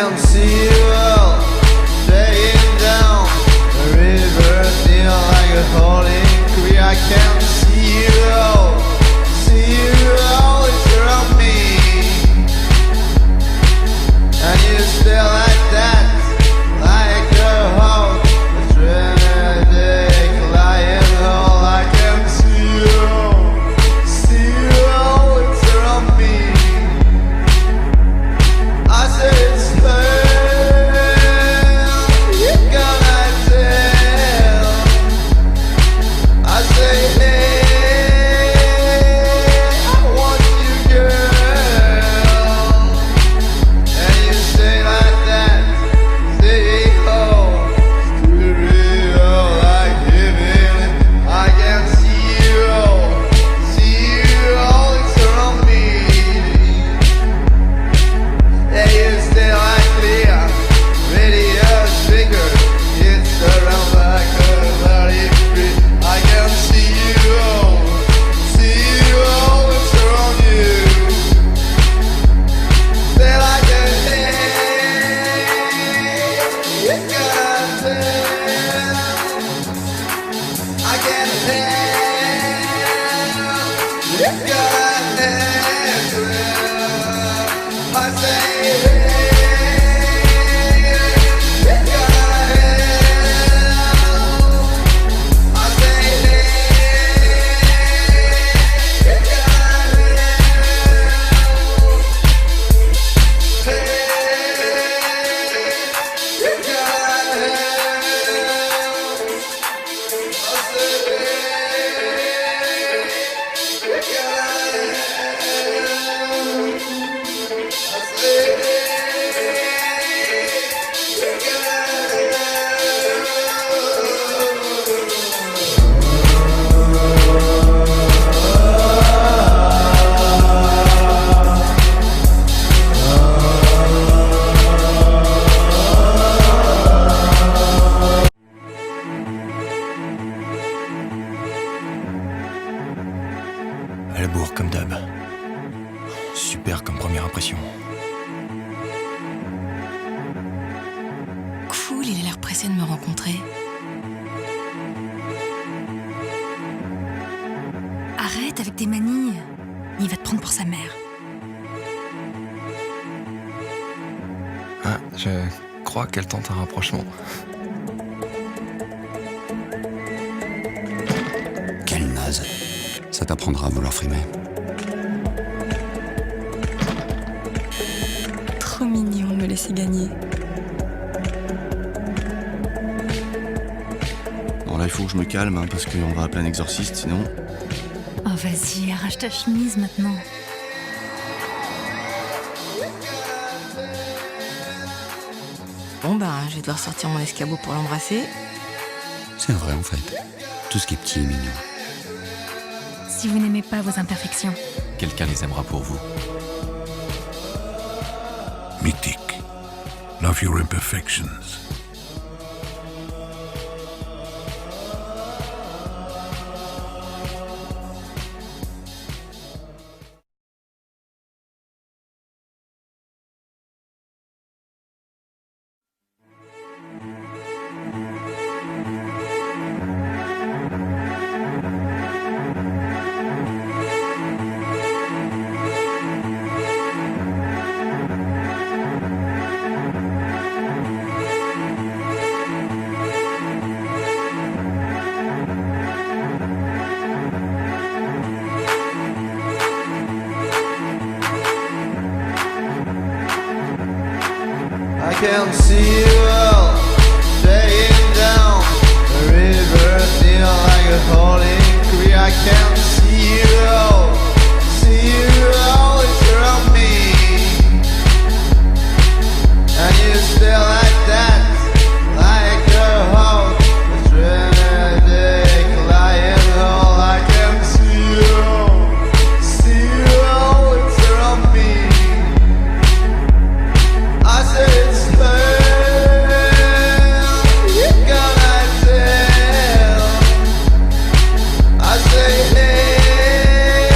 can see you all staying down the river, feel like a holding tree. I can see you all, it's around me, and you still like that, like a hawk, a tragic lion hole. I can see you all, it's around me. I said it's hell, you gonna tell. I say hey, I want you girl, and you say like that, say oh, stereo like heaven. I can see you all, it's around me. Yeah, you stay like clear, radio speaker, it's around like a bloody free. I can see you all, it's around you. Stay like a hey, you gotta tell. I can tell, you gotta tell. I say hey, you gotta tell. I say hey, you gotta tell. Hey, you gotta tell. I say hey, you gotta À la bourre comme d'hab. Super comme première impression. Cool, il a l'air pressé de me rencontrer. Arrête avec tes manies. Il va te prendre pour sa mère. Ah, je crois qu'elle tente un rapprochement. Quelle naze. Ça t'apprendra à vouloir frimer. Trop mignon de me laisser gagner. Bon là il faut que je me calme hein, parce qu'on va appeler un exorciste sinon... Oh vas-y, arrache ta chemise maintenant. Bon ben, je vais devoir sortir mon escabeau pour l'embrasser. C'est vrai en fait. Tout ce qui est petit et mignon. Si vous n'aimez pas vos imperfections. Quelqu'un les aimera pour vous. Mythic. Love your imperfections. I can see you all staying down the river, feel like a holding tree. I can see you all, it's around me, and you still like that, like a hawk, a tragic lion hole. I can see you all, it's around me. I said it's hell, you gonna tell. I say hey,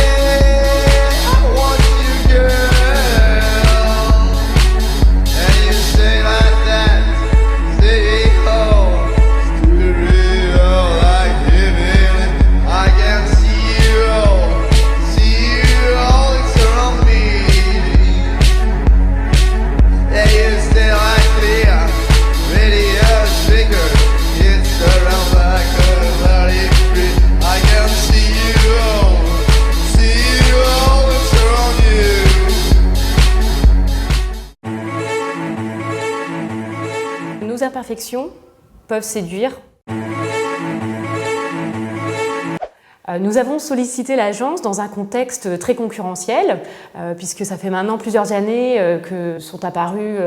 nos imperfections peuvent séduire. Nous avons sollicité l'agence dans un contexte très concurrentiel, puisque ça fait maintenant plusieurs années que sont apparues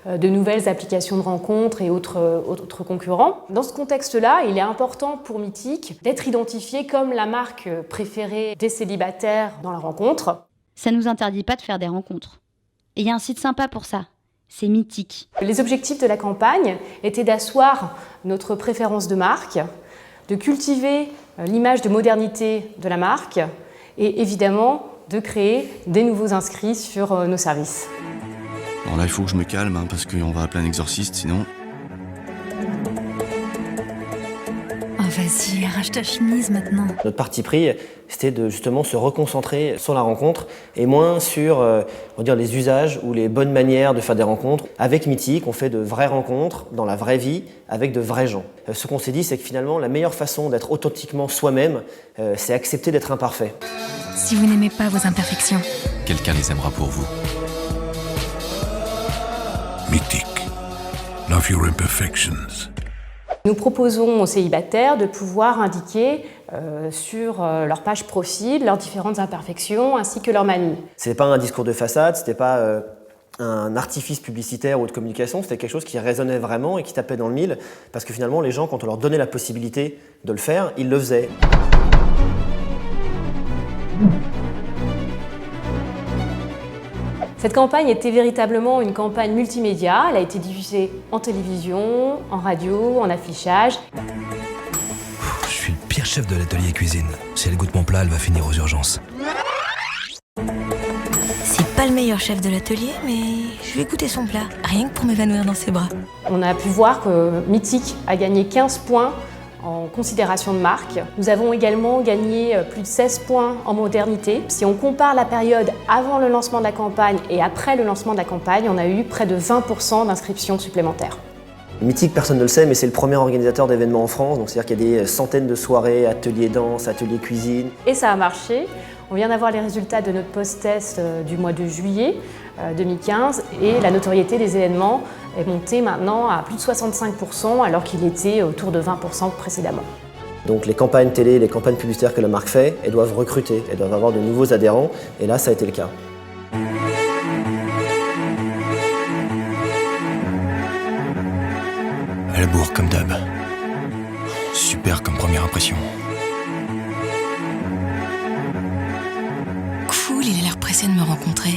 de nouvelles applications de rencontres et autres concurrents. Dans ce contexte-là, il est important pour Mythique d'être identifié comme la marque préférée des célibataires dans la rencontre. Ça ne nous interdit pas de faire des rencontres. Et il y a un site sympa pour ça, c'est Mythique. Les objectifs de la campagne étaient d'asseoir notre préférence de marque, de cultiver l'image de modernité de la marque et évidemment de créer des nouveaux inscrits sur nos services. Bon là il faut que je me calme hein, parce qu'on va appeler un exorciste sinon... Oh vas-y, arrache ta chemise maintenant. Notre parti pris, c'était de justement se reconcentrer sur la rencontre et moins sur on va dire, les usages ou les bonnes manières de faire des rencontres. Avec Mythique, on fait de vraies rencontres dans la vraie vie avec de vrais gens. Ce qu'on s'est dit, c'est que finalement, la meilleure façon d'être authentiquement soi-même, c'est accepter d'être imparfait. Si vous n'aimez pas vos imperfections, Quelqu'un les aimera pour vous. Mythique. Love your imperfections. Nous proposons aux célibataires de pouvoir indiquer sur leur page profil leurs différentes imperfections ainsi que leur manie. C'était pas un discours de façade, c'était pas un artifice publicitaire ou de communication, c'était quelque chose qui résonnait vraiment et qui tapait dans le mille, parce que finalement les gens, quand on leur donnait la possibilité de le faire, ils le faisaient. Cette campagne était véritablement une campagne multimédia. Elle a été diffusée en télévision, en radio, en affichage. Je suis le pire chef de l'atelier cuisine. Si elle goûte mon plat, elle va finir aux urgences. c'est pas le meilleur chef de l'atelier, mais je vais goûter son plat, rien que pour m'évanouir dans ses bras. On a pu voir que Mythique a gagné 15 points en considération de marque. Nous avons également gagné plus de 16 points en modernité. Si on compare la période avant le lancement de la campagne et après le lancement de la campagne, on a eu près de 20% d'inscriptions supplémentaires. Mythique, personne ne le sait, mais c'est le premier organisateur d'événements en France, donc c'est-à-dire qu'il y a des centaines de soirées, ateliers danse, ateliers cuisine. Et ça a marché. On vient d'avoir les résultats de notre post-test du mois de juillet 2015 et la notoriété des événements est montée maintenant à plus de 65% alors qu'il était autour de 20% précédemment. Donc les campagnes télé, les campagnes publicitaires que la marque fait, elles doivent recruter, elles doivent avoir de nouveaux adhérents et là ça a été le cas. Elle bourre comme d'hab. Super comme première impression. Cool, il a l'air pressé de me rencontrer.